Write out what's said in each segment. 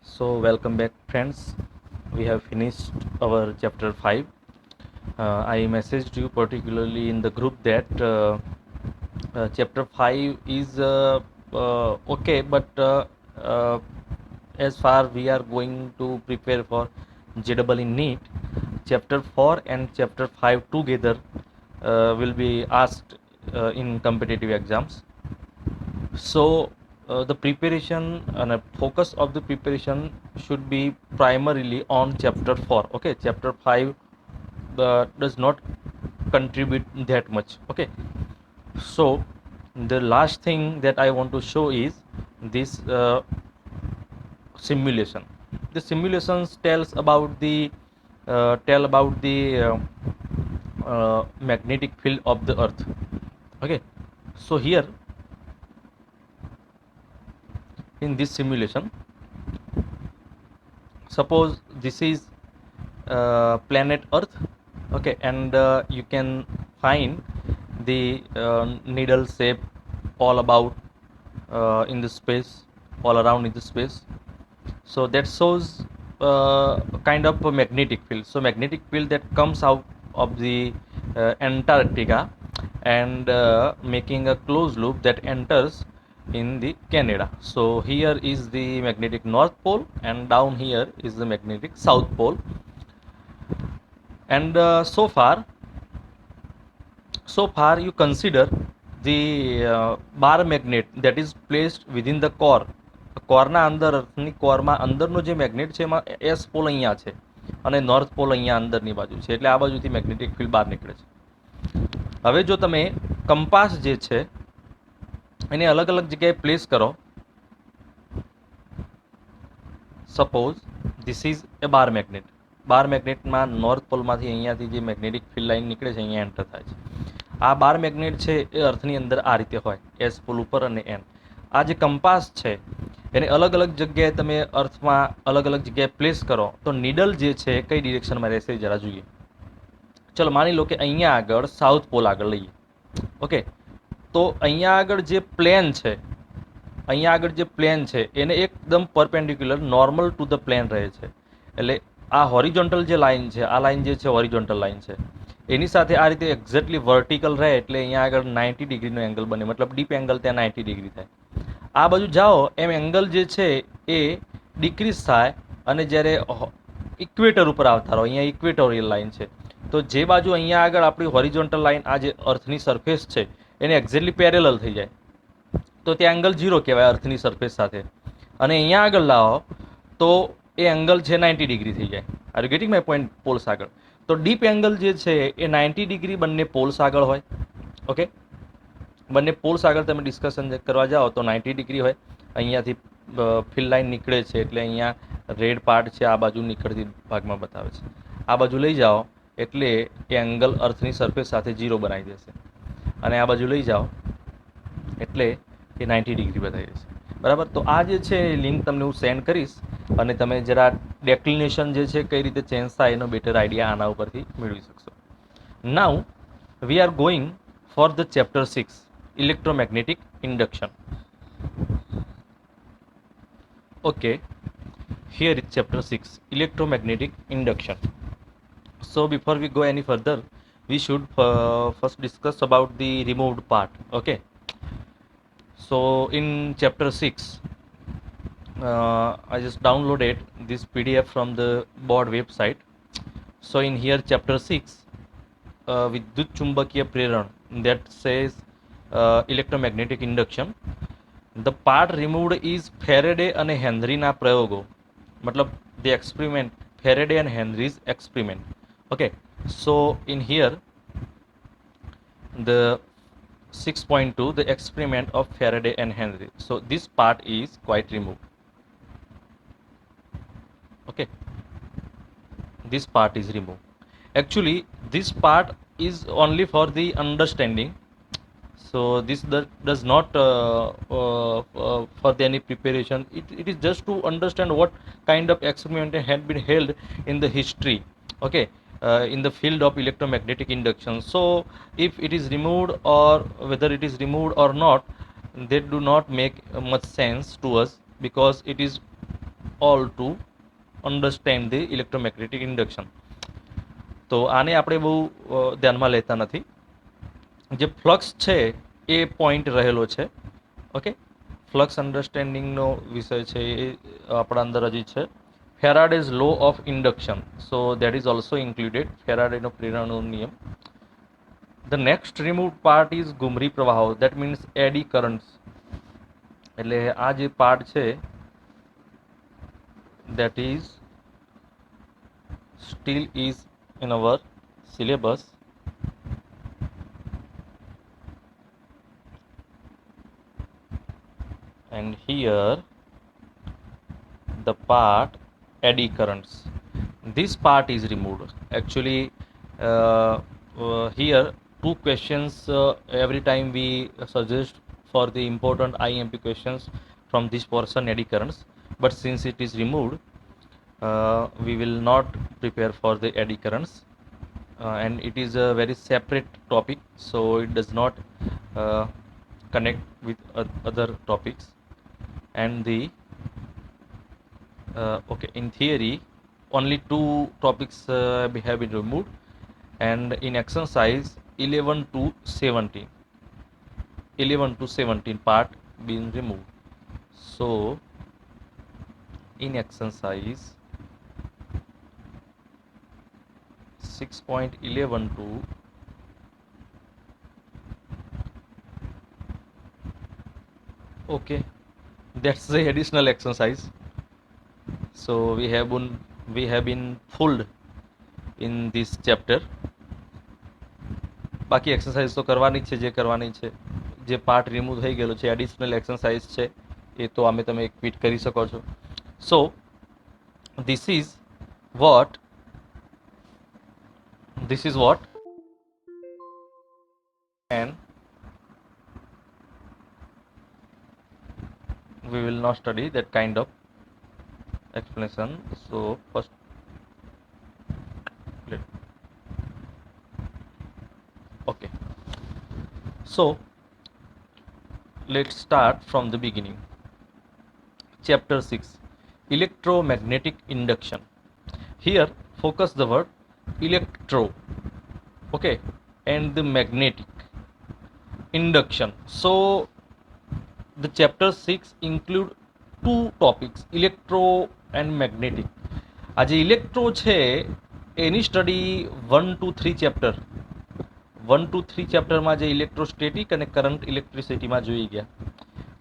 So welcome back friends. We have finished our chapter 5. I messaged you particularly in the group that chapter 5 is okay, but uh, as far we are going to prepare for JEE NEET, chapter 4 and chapter 5 together will be asked in competitive exams. So the preparation and a focus of the preparation should be primarily on chapter 4. Okay, chapter 5 does not contribute that much. Okay, so the last thing that I want to show is this simulation. The simulations tell about the magnetic field of the earth. Okay, so here in this simulation, suppose this is planet earth. Okay, and you can find the needle shape all about in the space, all around in the space. So that shows kind of a magnetic field. So magnetic field that comes out of the Antarctica and making a closed loop that enters in the Canada. So here is the magnetic north pole and down here is the magnetic south pole. And so far you consider the bar magnet that is placed within the core. કોરના અંદર અર્થની કોરમાં અંદરનો જે magnet છે એમાં S pole અહીંયા છે અને north pole અહીંયા અંદરની બાજુ છે, એટલે આ બાજુથી મેગ્નેટિક ફિલ્ડ બહાર નીકળે છે. હવે જો તમે કંપાસ જે છે એને અલગ અલગ જગ્યાએ પ્લેસ કરો, suppose this is a bar magnet. Bar મેગ્નેટમાં નોર્થ પોલમાંથી અહીંયાથી જે મેગ્નેટિક ફિલ્ડ લાઇન નીકળે છે અહીંયા એન્ટર થાય છે. આ બાર મેગ્નેટ છે એ અર્થની અંદર આ રીતે હોય, એસ પોલ ઉપર અને એન. આ જે કંપાસ છે એને અલગ અલગ જગ્યાએ તમે અર્થમાં અલગ અલગ જગ્યાએ પ્લેસ કરો તો નીડલ જે છે કઈ ડિરેક્શનમાં રહેશે જરા જોઈએ. ચલો માની લો કે અહીંયા આગળ સાઉથ પોલ આગળ લઈએ. ઓકે, તો અહીંયા આગળ જે પ્લેન છે, અહીંયા આગળ જે પ્લેન છે એને એકદમ perpendicular normal to the plane રહે છે. એટલે આ હોરિઝોન્ટલ જે લાઇન છે, આ લાઇન જે છે હોરિઝોન્ટલ લાઇન છે, એની સાથે આ રીતે એક્ઝેક્ટલી વર્ટિકલ રહે એટલે અહીંયા આગળ 90 ડિગ્રીનો એંગલ બને, મતલબ ડીપ એંગલ ત્યાં 90 ડિગ્રી થાય. આ બાજુ જાઓ એમ એંગલ જે છે એ ડિક્રીઝ થાય અને જ્યારે ઇક્વેટર ઉપર આવતા રહો, અહીંયા ઇક્વેટોરિયલ લાઇન છે, તો જે બાજુ અહીંયા આગળ આપણી હોરિઝોન્ટલ લાઇન આ જે અર્થની સરફેસ છે એને એક્ઝેક્ટલી પેરેલલ થઈ જાય તો ત્યાં એંગલ 0 કહેવાય અર્થની સરફેસ સાથે. અને અહીંયા આગળ લાવો તો એ એંગલ છે 90 ડિગ્રી થઈ જાય. R you getting my point? Poles આગળ તો ડીપ એંગલ જે છે એ 90 ડિગ્રી બંને પોલ્સ આગળ હોય. ઓકે, બંને પોલ્સ આગળ તમે ડિસ્કશન કરવા જાઓ તો 90 ડિગ્રી હોય. અહીંયાથી ફિલ લાઇન નીકળે છે એટલે અહીંયા રેડ પાર્ટ છે આ બાજુ નીકળતી ભાગમાં બતાવે છે. આ બાજુ લઈ જાઓ એટલે એ એંગલ અર્થની સરફેસ સાથે 0 બનાવી દેશે, અને આ બાજુ લઈ જાઓ એટલે એ 90 ડિગ્રી બતાવી દેશે. બરાબર, તો આ જે છે લિંક તમને હું સેન્ડ કરીશ અને તમે જરા ડેક્લિનેશન જે છે કઈ રીતે ચેન્જ થાય એનો બેટર આઈડિયા આના ઉપરથી મેળવી શકશો. Now we are going for the chapter 6, electromagnetic induction. Okay, here is chapter 6, electromagnetic induction. So before we go any further, we should first discuss about the removed part. Okay, so in chapter 6 I just downloaded this PDF from the board website. So in here chapter 6, विद्युत चुंबकीय प्रेरण, that says electromagnetic induction. The part removed is Faraday and Henryના પ્રયોગો, મતલબ the experiment, Faraday and Henry's experiment. Okay, so in here the 6.2, the experiment of Faraday and Henry. So this part is quite removed. Okay, this part is removed. Actually this part is only for the understanding, so this does not for the any preparation. It is just to understand what kind of experiment had been held in the history. Okay, in the field of electromagnetic induction. So if it is removed or whether it is removed or not, they do not make much sense to us because it is all to understand the electromagnetic induction. તો આને આપણે બહુ ધ્યાનમાં લેતા નથી. જે flux છે એ point રહેલો છે. ઓકે, ફ્લક્સ અન્ડરસ્ટેન્ડિંગનો વિષય છે એ આપણા અંદર હજી છે. Faraday's law of induction, so that is also included. ફેરાડેનો પ્રેરણાનો નિયમ. The next removed part is ઘુમરી પ્રવાહો, દેટ મીન્સ એડી કરન્ટ્સ. એટલે આ જે પાર્ટ છે that is still is in our syllabus. And here the part eddy currents, this part is removed. Actually here two questions every time we suggest for the important IMP questions from this portion, eddy currents, but since it is removed, we will not prepare for the eddy currents, and it is a very separate topic, so it does not connect with other topics. And the okay, in theory only two topics have been removed, and in exercise 11 to 17 part being removed. So in exercise 6.11 to okay, that's the additional exercise. So we have been fooled in this chapter. બાકી exercise તો કરવાની જ છે, જે કરવાની છે. જે part remove થઈ ગયેલો છે એડિશનલ એક્સરસાઇઝ છે એ તો આમે તમે ક્વિટ કરી શકો છો. સો this is what and we will not study that kind of explanation. So first okay, so let's start from the beginning. Chapter 6, electromagnetic induction. Here focus the word electro, okay, and the magnetic induction. So the chapter 6 include two topics, electro and magnetic. આ જે electro છે એની study 1 to 3 chapter 1 to 3 ચેપ્ટરમાં જે electrostatic અને current ઇલેક્ટ્રિસિટીમાં જોઈ ગયા,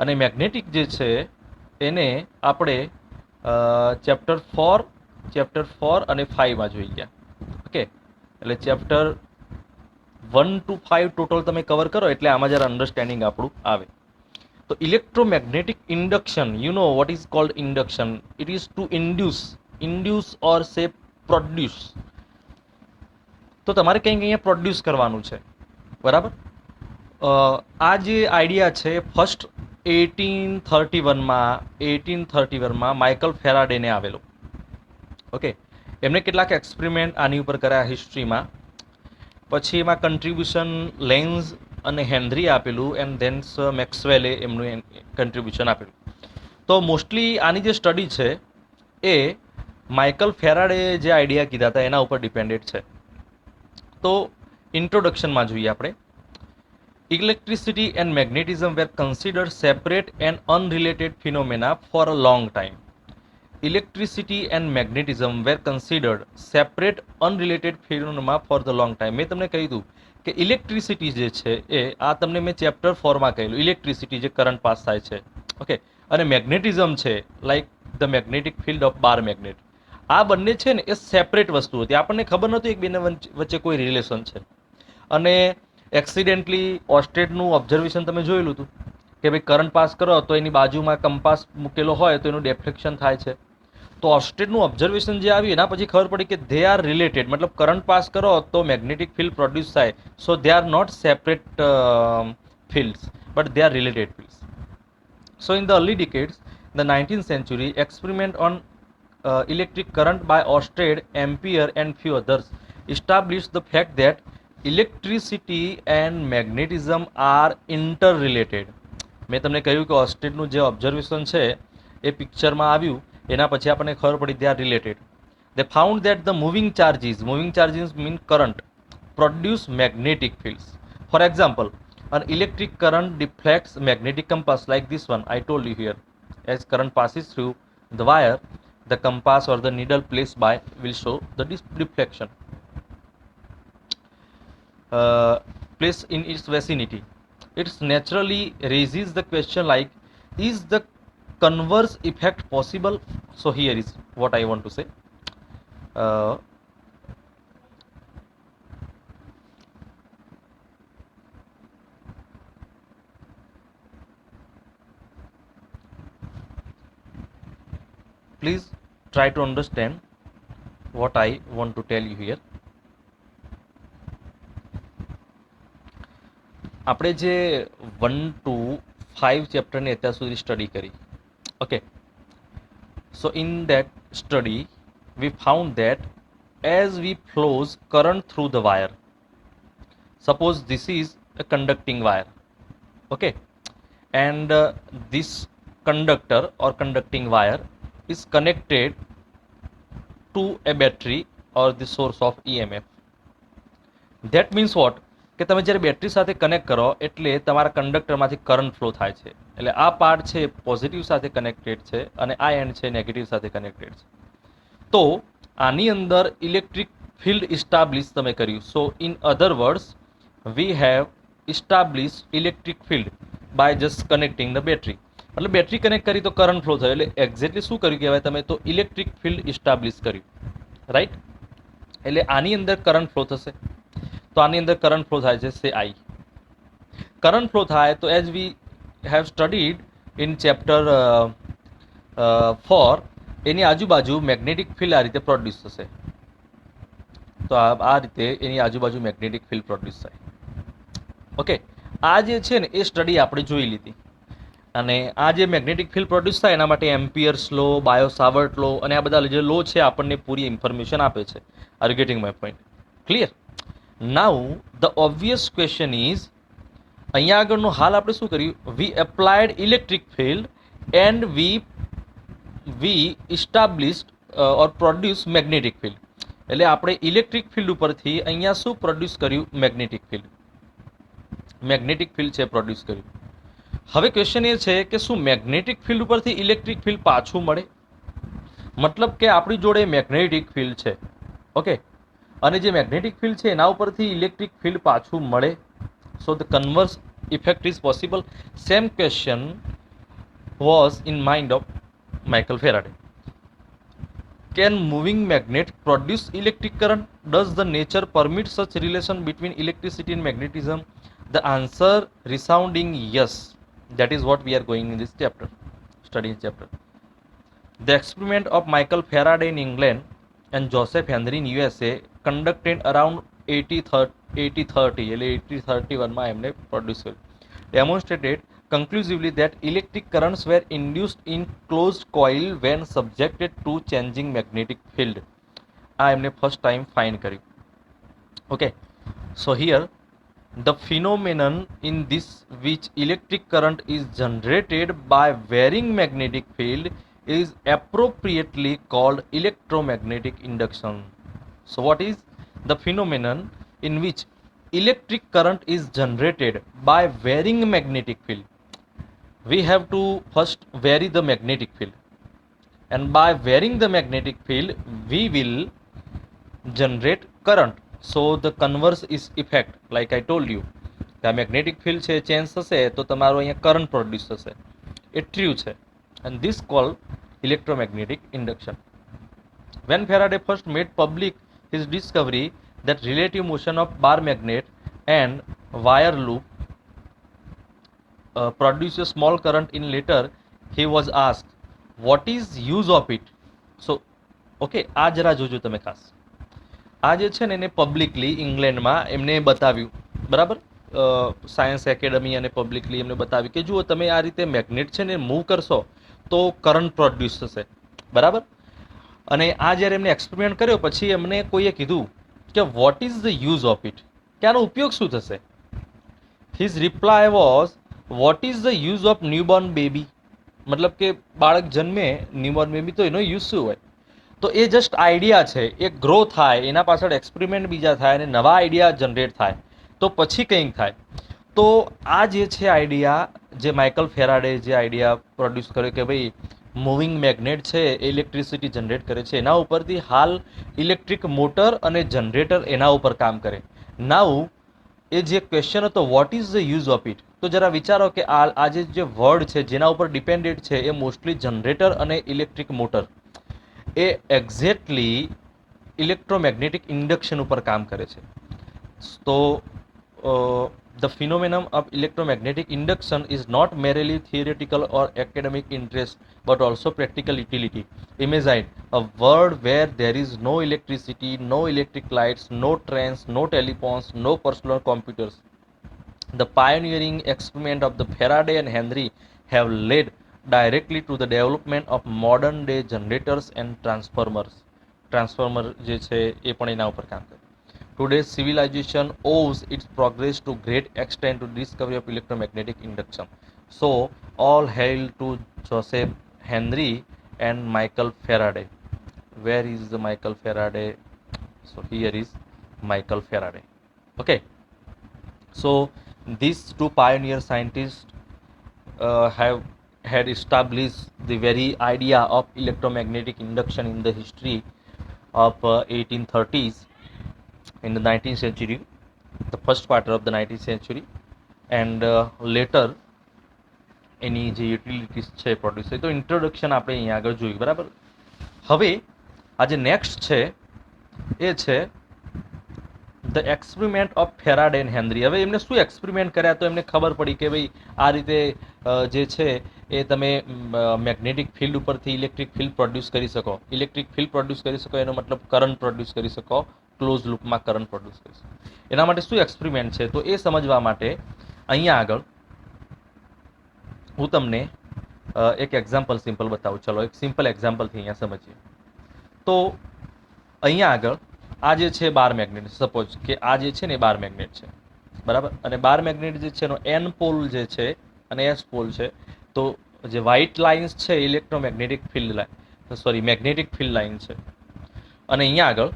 અને magnetic જે છે એને આપણે ચેપ્ટર 4 અને 5માં જોઈ ગયા. ઓકે, એટલે ચેપ્ટર 1 to 5 ટોટલ તમે કવર કરો એટલે આમાં જરા અન્ડરસ્ટેન્ડિંગ આપણું આવે. તો electromagnetic induction, you know what is called induction? It is to induce or say produce. તો તમારે કંઈક અહીંયા પ્રોડ્યુસ કરવાનું છે, બરાબર. આ જે આઈડિયા છે ફર્સ્ટ 1831માં માઇકલ ફેરાડેને આવેલો. ઓકે, એમણે કેટલાક એક્સપેરિમેન્ટ આની ઉપર કર્યા હિસ્ટ્રીમાં. પછી એમાં કન્ટ્રીબ્યુશન લેન્ઝ અને હેનરી આપેલું, એન્ડ ધેન્સ મેક્સવેલે એમનું કન્ટ્રીબ્યુશન આપેલું. તો મોસ્ટલી આની જે સ્ટડી છે એ માઇકલ ફેરાડે જે આઈડિયા કીધા હતા એના ઉપર ડિપેન્ડેડ છે. તો ઇન્ટ્રોડક્શનમાં જોઈએ આપણે. Electricity and magnetism were considered separate and unrelated phenomena for a long time. Electricity and magnetism were considered separate unrelated phenomena for the long time. મેં તમને કહ્યું કે ઇલેક્ટ્રિસિટી જે છે એ આ તમને મેં ચેપ્ટર 4માં કહેલું, ઇલેક્ટ્રિસિટી જે કરંટ પાસ થાય છે. ઓકે, અને મેગ્નેટિઝમ છે like the magnetic field of bar magnet. આ બંને છે ને એ સેપરેટ વસ્તુ હતી, આપણને ખબર નહોતી એક બેને વચ્ચે કોઈ રિલેશન છે. અને એક્સિડેન્ટલી ઓસ્ટેડનું ઓબ્ઝર્વેશન તમે જોયેલું હતું કે ભાઈ કરંટ પાસ કરો તો એની બાજુમાં કંપાસ મૂકેલો હોય તો એનું ડેફ્લેક્શન થાય છે. તો ઓસ્ટેડનું ઓબ્ઝર્વેશન જે આવ્યું એના પછી ખબર પડી કે ધે આર રિલેટેડ, મતલબ કરંટ પાસ કરો તો મેગ્નેટિક ફિલ્ડ પ્રોડ્યુસ થાય. So they are not separate fields but they are related fields. So in the early decades the 19th century experiment on electric current by Oersted, Ampere and few others established the fact that electricity and magnetism are interrelated. મેં તમને કહ્યું કે ઓસ્ટેડનું જે observation છે એ પિક્ચરમાં આવ્યું એના પછી આપણને ખબર પડી they are related. They found that the moving charges mean current produce magnetic fields. For example, an electric current deflects magnetic compass like this one I told you here. As current passes through the wire, the compass or the needle placed by will show the deflection place in its vicinity. It naturally raises the question like, is the converse effect possible? So here is what I want to say. uh, Please try to understand what I want to tell you here. આપણે જે 1 to 5 ચેપ્ટરની અત્યાર સુધી study કરી, okay. So in that study we found that as we flows current through the wire, suppose this is a conducting wire, okay, and this conductor or conducting wire is connected to a battery or the source of EMF. That means what? કે તમે જ્યારે battery સાથે connect કરો એટલે તમારા કંડક્ટરમાંથી current flow થાય છે. એટલે આ પાર્ટ છે પોઝિટિવ સાથે કનેક્ટેડ છે અને આ એન્ડ છે નેગેટિવ સાથે કનેક્ટેડ છે. તો આની અંદર ઇલેક્ટ્રિક ફિલ્ડ ઇસ્ટાબ્લિશ તમે કર્યું. So in other words we have establish electric field by just connecting the battery. એટલે બેટરી કનેક્ટ કરી તો કરંટ ફ્લો થયો. એટલે એક્ઝેક્ટલી શું કર્યું કહેવાય તમે? તો ઇલેક્ટ્રિક ફિલ્ડ ઇસ્ટાબ્લિશ કર્યું, રાઈટ. એટલે આની અંદર કરંટ ફ્લો થશે. તો આની અંદર કરંટ ફ્લો થાય છે સે આઈ. કરંટ ફ્લો થાય તો as we have studied in chapter 4, એની આજુબાજુ મેગ્નેટિક ફિલ્ડ આ રીતે પ્રોડ્યુસ થશે. તો આ રીતે એની આજુબાજુ મેગ્નેટિક ફિલ્ડ પ્રોડ્યુસ થાય, ઓકે. આ જે છે ને એ સ્ટડી આપણે જોઈ લીધી. અને આ જે મેગ્નેટિક ફિલ્ડ પ્રોડ્યુસ થાય એના માટે એમ્પિયર્સ લો, બાયો સાવર્ટ લો અને આ બધા જે લો છે આપણને પૂરી ઇન્ફોર્મેશન આપે છે. Are you getting my point? Clear? Now the obvious question is, અહીંયા આગળનું હાલ આપણે શું કર્યું? We applied electric field and we established or produce magnetic field. એટલે આપણે ઇલેક્ટ્રિક ફિલ્ડ ઉપરથી અહીંયા શું પ્રોડ્યુસ કર્યું? Magnetic field. મેગ્નેટિક ફિલ્ડ છે પ્રોડ્યુસ કર્યું. હવે ક્વેશ્ચન એ છે કે શું મેગ્નેટિક ફિલ્ડ ઉપરથી ઇલેક્ટ્રિક ફિલ્ડ પાછું મળે? મતલબ કે આપણી જોડે મેગ્નેટિક ફિલ્ડ છે, ઓકે, અને જે મેગ્નેટિક ફિલ્ડ છે એના ઉપરથી ઇલેક્ટ્રિક ફિલ્ડ પાછું મળે. So the converse effect is possible. Same question was in mind of Michael Faraday. Can moving magnet produce electric current? Does the nature permit such relation between electricity and magnetism? The answer resounding yes. That is what we are going in this chapter, studying chapter. The experiment of Michael Faraday in England and Joseph Henry in USA conducted around 8030 એટલે 1831 માં એમને produce કર્યું, demonstrated conclusively that electric currents were induced in closed coil when subjected to changing magnetic field. આ એમને first time find કર્યું, okay. So here the phenomenon in this which electric current is generated by varying magnetic field is appropriately called electromagnetic induction. So what is the phenomenon in which electric current is generated by varying magnetic field? We have to first vary the magnetic field, and by varying the magnetic field we will generate current. So the converse is effect, like I told you, કે આ magnetic field છે change થશે તો તમારો અહીંયા current produce થશે. એ true છે, and this called electromagnetic induction. When Faraday first made public his discovery that relative motion of bar magnet and wire loop produce a small current in later, he was asked what is use of it. So okay, આ જરા જોજો તમે ખાસ. આ જે છે ને એને પબ્લિકલી ઇંગ્લેન્ડમાં એમને બતાવ્યું, બરાબર. સાયન્સ એકેડમી અને પબ્લિકલી એમને બતાવ્યું કે જુઓ તમે આ રીતે મેગ્નેટ છે ને મૂવ કરશો તો કરંટ પ્રોડ્યુસ થશે, બરાબર. અને આ જ્યારે એમને એક્સપેરિમેન્ટ કર્યો પછી એમને કોઈએ કીધું કે what is the use of it, કે આનો ઉપયોગ શું થશે? His reply was, what is the use of newborn baby? મતલબ કે બાળક જન્મે ન્યૂબોર્ન બેબી તો એનો યુઝ શું હોય? તો એ જસ્ટ આઈડિયા છે, એ ગ્રો થાય, એના પાછળ એક્સપેરિમેન્ટ બીજા થાય અને નવા આઈડિયા જનરેટ થાય તો પછી કંઈક થાય. તો આ જે છે આઈડિયા, જે માઇકલ ફેરાડે જે આઈડિયા પ્રોડ્યુસ કર્યો કે ભાઈ મૂવિંગ મેગ્નેટ છે એ ઇલેક્ટ્રિસિટી જનરેટ કરે છે, એના ઉપરથી હાલ ઇલેક્ટ્રિક મોટર અને જનરેટર એના ઉપર કામ કરે. નાઉ એ જે ક્વેશ્ચન હતો what is the use of it, તો જરા વિચારો કે આજે જે વર્ડ છે જેના ઉપર ડિપેન્ડેડ છે એ મોસ્ટલી જનરેટર અને ઇલેક્ટ્રિક મોટર, એ એક્ઝેક્ટલી ઇલેક્ટ્રોમેગ્નેટિક ઇન્ડક્શન ઉપર કામ કરે છે. તો the phenomenon of electromagnetic induction is not merely theoretical or academic interest but also practical utility. Imagine a world where there is no electricity, no electric lights, no trains, no telephones, no personal computers. The pioneering experiment of the Faraday and Henry have led directly to the development of modern day generators and transformers. Transformer જે છે એ પણ એના ઉપર કામ કરે. Today's civilization owes its progress to great extent to discovery of electromagnetic induction. So, all hail to Joseph Henry and Michael Faraday. Where is the Michael Faraday? So, here is Michael Faraday. Okay. So, these two pioneer scientists have had established the very idea of electromagnetic induction in the history of 1830s, in the 19th century, the first quarter of the 19th century, and later એની જે utilities છે produce થઈ. તો introduction આપણે અહીંયા આગળ જોયું, બરાબર. હવે આ જે નેક્સ્ટ છે એ છે the experiment of Faraday and Henry. હવે એમને શું એક્સપેરિમેન્ટ કર્યા તો એમને ખબર પડી કે ભાઈ આ રીતે જે છે એ તમે મેગ્નેટિક ફિલ્ડ ઉપરથી ઇલેક્ટ્રિક ફિલ્ડ પ્રોડ્યુસ કરી શકો. ઇલેક્ટ્રિક ફિલ્ડ પ્રોડ્યુસ કરી શકો એનો મતલબ કરંટ પ્રોડ્યુસ કરી શકો, ક્લોઝ લૂપમાં કરંટ પ્રોડ્યુસ કરી શકો. એના માટે શું એક્સપેરિમેન્ટ છે તો એ સમજવા માટે અહીંયા આગળ હું તમને એક એક્ઝામ્પલ સિમ્પલ બતાવું. ચલો એક સિમ્પલ એક્ઝામ્પલથી અહીંયા સમજીએ. તો અહીંયા આગળ આ જે છે બાર મેગ્નેટ, સપોઝ કે આ જે છે ને એ બાર મેગ્નેટ છે, બરાબર. અને બાર મેગ્નેટ જે છે એનો એન પોલ જે છે અને એસ પોલ છે. તો જે વ્હાઇટ લાઇન્સ છે electromagnetic field line, sorry magnetic field line છે. અને અહીંયા આગળ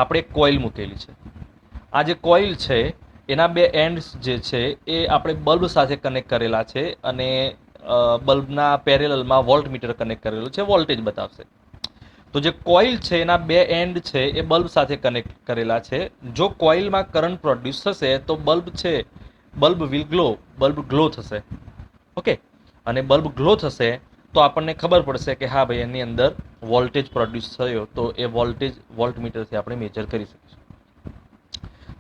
આપણે એક કોઇલ મૂકેલી છે. આ જે કોઇલ છે એના બે એન્ડ્સ જે છે એ આપણે બલ્બ સાથે કનેક્ટ કરેલા છે અને બલ્બના પેરેલલમાં વોલ્ટમીટર કનેક્ટ કરેલું છે, વોલ્ટેજ બતાવશે. તો જે કોઇલ છે એના બે એન્ડ છે એ બલ્બ સાથે કનેક્ટ કરેલા છે. જો કોઇલમાં કરંટ પ્રોડ્યુસ થશે તો બલ્બ છે, bulb will glow, bulb glow થશે. ઓકે. અને બલ્બ ગ્લો થશે તો આપણને ખબર પડશે કે હા ભાઈ એની અંદર વોલ્ટેજ પ્રોડ્યુસ થયો, તો એ વોલ્ટેજ વોલ્ટમીટરથી આપણે મેજર કરી શકીશું.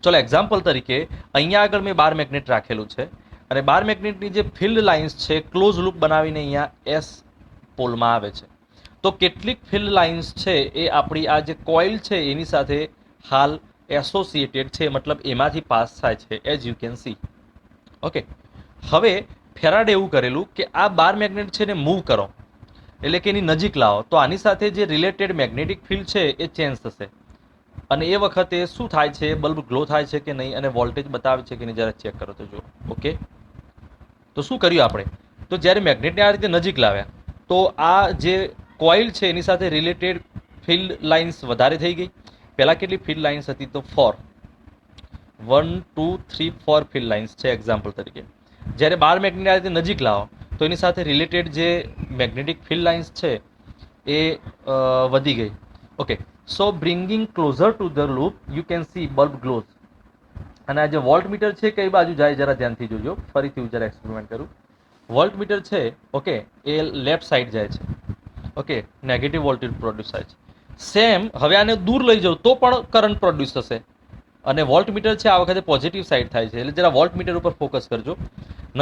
ચલો એક્ઝામ્પલ તરીકે અહીંયા આગળ મેં બાર મેગ્નેટ રાખેલું છે અને બાર મેગ્નેટની જે ફિલ્ડ લાઇન્સ છે ક્લોઝ લૂપ બનાવીને અહીંયા એસ પોલમાં આવે છે. તો કેટલીક ફિલ્ડ લાઇન્સ છે એ આપણી આ જે કોઇલ છે એની સાથે હાલ એસોસિએટેડ છે, મતલબ એમાંથી પાસ થાય છે, as you can see. Okay. હવે ફેરાડે એવું કરેલું કે આ બાર મેગ્નેટ છે ને મૂવ કરો, એટલે કે એની નજીક લાવો, તો આની સાથે જે રિલેટેડ મેગ્નેટિક ફિલ્ડ છે એ ચેન્જ થશે. અને એ વખતે શું થાય છે, બલ્બ ગ્લો થાય છે કે નહીં અને વોલ્ટેજ બતાવે છે કે નહીં, જરા ચેક કરો તો જુઓ. ઓકે. તો શું કર્યું આપણે, તો જ્યારે મેગ્નેટને આ રીતે નજીક લાવ્યા તો આ જે કોઇલ છે એની સાથે રિલેટેડ ફિલ્ડ લાઇન્સ વધારે થઈ ગઈ. પહેલાં કેટલી ફિલ્ડ લાઇન્સ હતી તો 4, 1 2 3 4 ફિલ્ડ લાઇન્સ છે એક્ઝામ્પલ તરીકે. જ્યારે બાર મેગ્નેટ આ રીતે નજીક લાવો તો એની સાથે રિલેટેડ જે મેગ્નેટિક ફિલ્ડ લાઇન્સ છે એ વધી ગઈ. Okay. So bringing closure to the loop you can see bulb glows. અને આ જે વોલ્ટમીટર છે કઈ બાજુ જાય જરા ધ્યાનથી જોજો. ફરીથી હું જરા એક્સપેરિમેન્ટ કરું. વોલ્ટમીટર છે ઓકે એ લેફ્ટ સાઈડ જાય છે. ઓકે. નેગેટિવ વોલ્ટેજ પ્રોડ્યુસ થાય છે. સેમ હવે આને દૂર લઈ જાઉં તો પણ કરંટ પ્રોડ્યુસ થશે. અને વોલ્ટમીટર છે આ વખતે પોઝિટિવ સાઈડ થાય છે, એટલે જરા વોલ્ટમીટર ઉપર ફોકસ કરજો.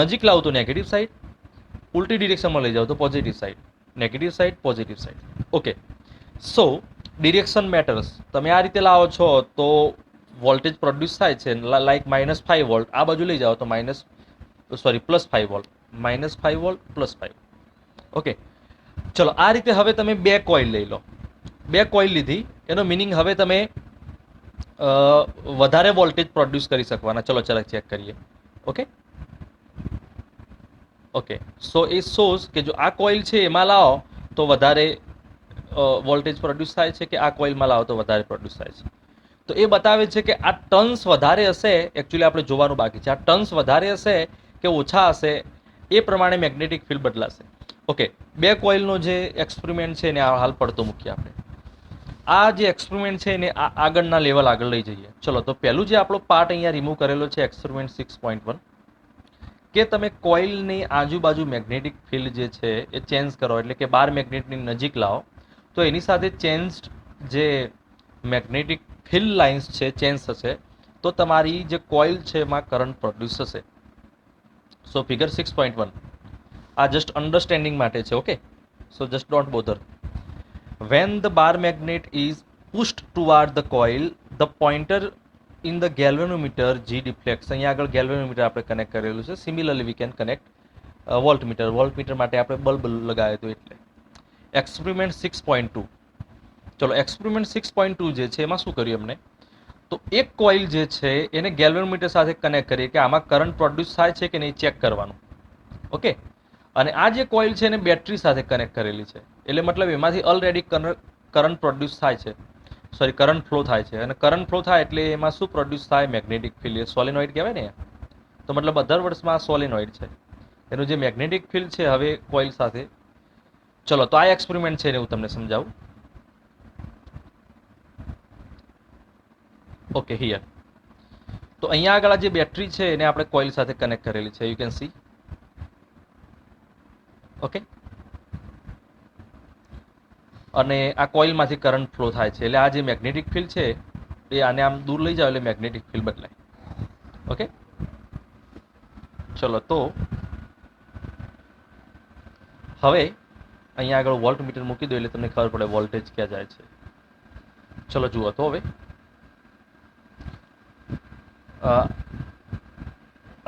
નજીક લાવું તો નેગેટિવ સાઈડ, ઉલટી ડિરેક્શનમાં લઈ જાઓ તો positive side, negative side, positive side. Okay. So direction matters. તમે આ રીતે લાવો છો તો વોલ્ટેજ પ્રોડ્યુસ થાય છે, લાઈક -5 વોલ્ટ. આ બાજુ લઈ જાઓ તો +5 વોલ્ટ, -5 વોલ્ટ, +5. ઓકે. ચલો આ રીતે હવે તમે બે કોઇલ લઈ લો. બે કોઇલ લીધી એનો મિનિંગ હવે તમે વધારે વોલ્ટેજ પ્રોડ્યુસ કરી શકવાના. ચલો ચેક કરીએ. ઓકે. ઓકે, સો એ શોઝ કે જો આ કોઇલ છે એમાં લાવો તો વધારે વોલ્ટેજ પ્રોડ્યુસ થાય છે કે આ કોઇલમાં લાવો તો વધારે પ્રોડ્યુસ થાય છે. તો એ બતાવે છે કે આ ટર્ન્સ વધારે હશે, એકચ્યુઅલી આપણે જોવાનું બાકી છે, આ ટર્ન્સ વધારે હશે કે ઓછા હશે એ પ્રમાણે મેગ્નેટિક ફિલ્ડ બદલાશે. ઓકે, બે કોઇલનો જે એક્સપેરિમેન્ટ છે એને હાલ પડતો મૂકીએ આપણે. આ જે એક્સપેરિમેન્ટ છે એને આગળના લેવલ આગળ લઈ જઈએ. ચલો, તો પહેલું જે આપણો પાર્ટ અહીંયા રિમૂવ કરેલો છે એક્સપેરિમેન્ટ 6.1, કે તમે કોઇલની આજુબાજુ મેગ્નેટિક ફિલ્ડ જે છે એ ચેન્જ કરો, એટલે કે બાર મેગ્નેટની નજીક લાવો તો એની સાથે ચેન્જ જે મેગ્નેટિક ફિલ્ડ લાઇન્સ છે ચેન્જ થશે, તો તમારી જે કોઇલ છે એમાં કરંટ પ્રોડ્યુસ થશે. સો ફિગર 6.1 આ જસ્ટ અન્ડરસ્ટેન્ડિંગ માટે છે. Okay, so just don't bother. When the bar magnet is pushed toward the coil, the pointer in the galvanometer G deflects. અહીંયા આગળ galvanometer આપણે કનેક્ટ કરેલું છે. Similarly we can connect voltmeter માટે આપણે બલ્બ લગાવ્યો હતો એટલે. એક્સપેરિમેન્ટ 6.2. ચલો, એક્સપેરિમેન્ટ 6.2 જે છે એમાં શું કર્યું એમને, તો એક કોઇલ જે છે એને ગેલ્વેનોમીટર સાથે કનેક્ટ કરીએ કે આમાં કરંટ પ્રોડ્યુસ થાય છે કે નહીં ચેક કરવાનું. ઓકે, અને આ જે કોઇલ છે એને બેટરી સાથે કનેક્ટ કરેલી છે, એટલે મતલબ એમાંથી ઓલરેડી કરંટ પ્રોડ્યુસ થાય છે, સોરી કરંટ ફ્લો થાય છે. અને કરંટ ફ્લો થાય એટલે એમાં શું પ્રોડ્યુસ થાય, મેગ્નેટિક ફિલ્ડ. સોલિનોઇડ કહેવાય ને, તો મતલબ અધર વર્ષમાં આ સોલિનોઇડ છે, એનું જે મેગ્નેટિક ફિલ્ડ છે હવે કોઇલ સાથે. ચલો, તો આ એક્સપેરિમેન્ટ છે એને હું તમને સમજાવું. Okay, here. તો અહીંયા આગળ જે બેટરી છે એને આપણે કોઇલ સાથે કનેક્ટ કરેલી છે, યુ કેન સી. ઓકે, અને આ કોઇલમાંથી કરંટ ફ્લો થાય છે, એટલે આ જે મેગ્નેટિક ફિલ્ડ છે એ આને આમ દૂર લઈ જાવ એટલે મેગ્નેટિક ફિલ્ડ બદલાય. ઓકે, ચલો, તો હવે અહીંયા આગળ વોલ્ટમીટર મૂકી દો એટલે તમને ખબર પડે વોલ્ટેજ ક્યાં જાય છે. ચલો જુઓ, તો હવે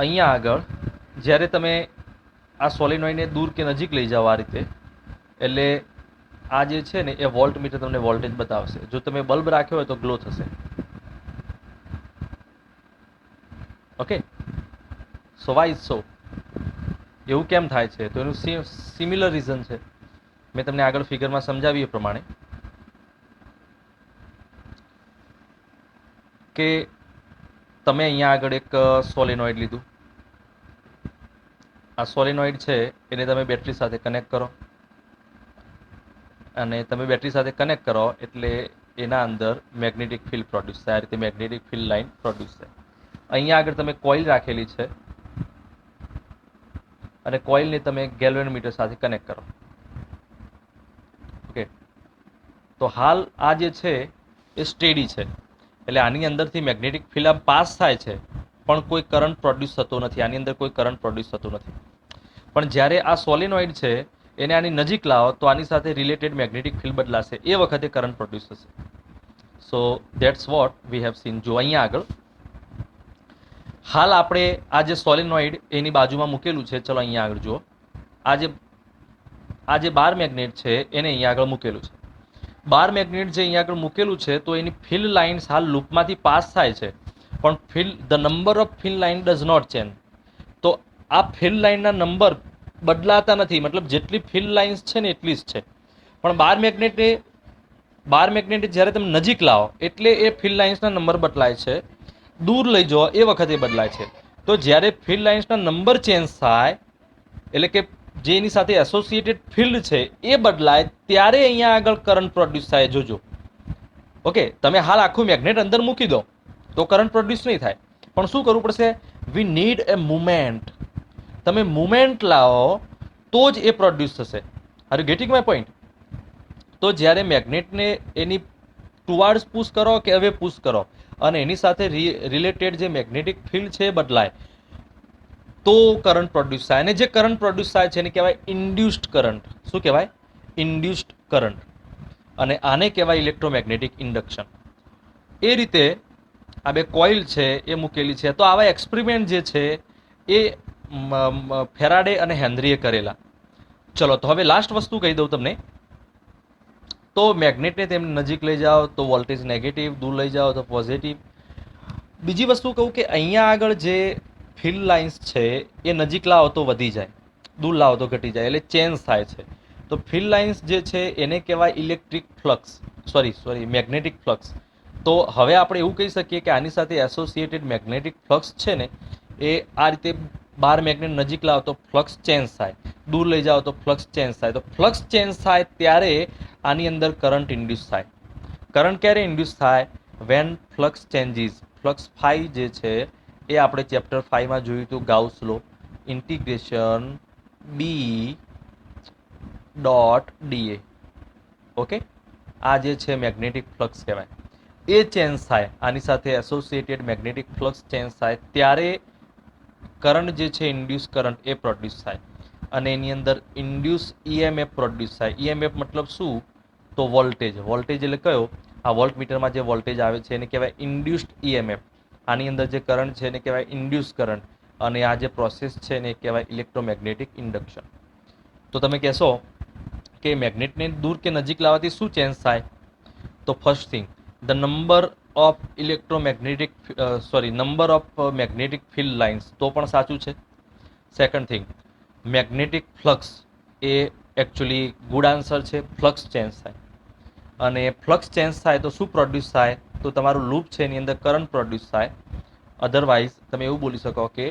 અહીંયા આગળ જ્યારે તમે આ સોલિનોઇડને દૂર કે નજીક લઈ જાઓ આ રીતે, એટલે આ જે છે ને એ વોલ્ટમીટર તમને વોલ્ટેજ બતાવશે. જો તમે બલ્બ રાખ્યો હોય તો ગ્લો થશે. ઓકે, સો વાય સો એવું કેમ થાય છે, તો એનું સિમિલર રીઝન છે, મેં તમને આગળ ફિગરમાં સમજાવ્યું એ પ્રમાણે, કે તમે અહીંયા આગળ એક સોલિનોઇડ લીધું, આ સોલિનોઇડ છે એને તમે બેટરી સાથે કનેક્ટ કરો, અને તમે બેટરી સાથે કનેક્ટ કરો એટલે એના અંદર મેગ્નેટિક ફિલ્ડ પ્રોડ્યુસ થાય, આ રીતે મેગ્નેટિક ફિલ્ડ લાઇન પ્રોડ્યુસ થાય. અહીંયા આગળ તમે કોઇલ રાખેલી છે અને કોઇલને તમે ગેલ્વેનોમીટર સાથે કનેક્ટ કરો. ઓકે, તો હાલ આ જે છે એ સ્ટેડી છે, એટલે આની અંદરથી મેગ્નેટિક ફિલ્ડ પાસ થાય છે પણ કોઈ કરંટ પ્રોડ્યુસ થતો નથી, આની અંદર કોઈ કરંટ પ્રોડ્યુસ થતો નથી. પણ જ્યારે આ સોલિનોઇડ છે એને આની નજીક લાવો તો આની સાથે રિલેટેડ મેગ્નેટિક ફિલ્ડ બદલાશે, એ વખતે કરંટ પ્રોડ્યુસ થશે. સો that's what we have seen. જો અહીંયા આગળ હાલ આપણે આ જે સોલિનોઇડ એની બાજુમાં મૂકેલું છે, ચલો અહીંયા આગળ જુઓ, આ જે બાર મેગ્નેટ છે એને અહીંયા આગળ મૂકેલું છે. બાર મેગ્નેટ જે અહીંયા આગળ મૂકેલું છે તો એની ફિલ્ડ લાઇન્સ હાલ લૂપમાંથી પાસ થાય છે, પણ the number of field line does not change. તો આ ફિલ્ડ લાઇનના નંબર બદલાતા નથી, મતલબ જેટલી ફિલ્ડ લાઇન્સ છે ને એટલી જ છે. પણ બાર મેગ્નેટ જ્યારે તમે નજીક લાવો એટલે એ ફિલ્ડ લાઇન્સના નંબર બદલાય છે, દૂર લઈ જાઓ એ વખતે બદલાય છે. તો જ્યારે ફિલ્ડ લાઇન્સના નંબર ચેન્જ થાય, એટલે કે જે એની સાથે એસોસિએટેડ ફિલ્ડ છે એ બદલાય, ત્યારે અહીંયા આગળ કરંટ પ્રોડ્યુસ થાય. જોજો. ઓકે, તમે હાલ આખું મેગ્નેટ અંદર મૂકી દો તો કરંટ પ્રોડ્યુસ નહીં થાય, પણ શું કરવું પડશે, વી નીડ એ મુવમેન્ટ. તમે મુવમેન્ટ લાવો તો જ એ પ્રોડ્યુસ થશે. R you getting my point? તો જ્યારે મેગ્નેટને એની ટુવાર્ડ્સ પુશ કરો કે હવે પુશ કરો અને એની સાથે રિલેટેડ જે મેગ્નેટિક ફિલ્ડ છે એ બદલાય તો કરંટ પ્રોડ્યુસ થાય. અને જે કરંટ પ્રોડ્યુસ થાય છે એને કહેવાય ઇન્ડ્યુસ્ડ કરંટ. શું કહેવાય? Induced current. અને આને કહેવાય ઇલેક્ટ્રોમેગ્નેટિક ઇન્ડક્શન. એ રીતે આ બે કોઇલ છે એ મૂકેલી છે. તો આવા એક્સપેરિમેન્ટ જે છે એ ફેરાડે અને હેનરીએ કરેલા. ચલો, તો હવે લાસ્ટ વસ્તુ કહી દઉં તમને. તો મેગ્નેટને તેમને નજીક લઈ જાઓ તો વોલ્ટેજ નેગેટિવ, દૂર લઈ જાઓ તો પોઝિટિવ. બીજી વસ્તુ કહું કે અહીંયા આગળ જે ફિલ્ડ લાઇન્સ છે એ નજીક લાવો તો વધી જાય, દૂર લાવો તો ઘટી જાય, એટલે ચેન્જ થાય છે. તો ફિલ્ડ લાઇન્સ જે છે એને કહેવાય electric flux, sorry magnetic flux. તો હવે આપણે એવું કહી શકીએ કે આની સાથે એસોસિએટેડ મેગ્નેટિક ફ્લક્સ છે ને એ આ રીતે બાર મેગ્નેટ નજીક લાવો તો ફ્લક્સ ચેન્જ થાય, દૂર લઈ જાઓ તો ફ્લક્સ ચેન્જ થાય. તો ફ્લક્સ ચેન્જ થાય ત્યારે આની અંદર કરંટ ઇન્ડ્યુસ થાય. કરંટ ક્યારે ઇન્ડ્યુસ થાય? When flux changes. Flux phi જે છે એ આપણે ચેપ્ટર 5માં જોયું હતું, Gauss law, integration B dot DA. Okay, આ જે છે મેગ્નેટિક ફ્લક્સ કહેવાય. એ ચેન્જ થાય, આની સાથે એસોસિએટેડ મેગ્નેટિક ફ્લક્સ ચેન્જ થાય ત્યારે કરંટ જે છે ઇન્ડ્યુસ કરંટ એ પ્રોડ્યુસ થાય, અને એની અંદર ઇન્ડ્યુસ ઈએમએફ પ્રોડ્યુસ થાય. ઈએમએફ મતલબ શું? તો વોલ્ટેજ. વોલ્ટેજ એટલે કયો? આ વોલ્ટ મીટરમાં જે વોલ્ટેજ આવે છે એને કહેવાય ઇન્ડ્યુસ્ડ ઈએમએફ. આની અંદર જે કરંટ છે એને કહેવાય ઇન્ડ્યુસ કરંટ, અને આ જે પ્રોસેસ છે એને કહેવાય ઇલેક્ટ્રોમેગ્નેટિક ઇન્ડક્શન. તો તમે કહેશો કે મેગ્નેટને દૂર કે નજીક લાવવાથી શું ચેન્જ થાય? તો first thing, the number of number of magnetic field lines, તો પણ સાચું છે. સેકન્ડ થિંગ, મેગ્નેટિક ફ્લક્સ એ એકચ્યુઅલી ગુડ આન્સર છે. ફ્લક્સ ચેન્જ થાય, અને ફ્લક્સ ચેન્જ થાય તો શું પ્રોડ્યુસ થાય? તો તમારું લૂપ છે એની અંદર કરંટ પ્રોડ્યુસ થાય. અધરવાઇઝ તમે એવું બોલી શકો કે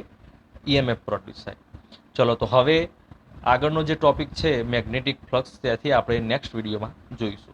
ઈએમએફ પ્રોડ્યુસ થાય. ચલો, તો હવે આગળનો જે ટોપિક છે મેગ્નેટિક ફ્લક્સ, ત્યાંથી આપણે નેક્સ્ટ વિડીયોમાં જોઈશું.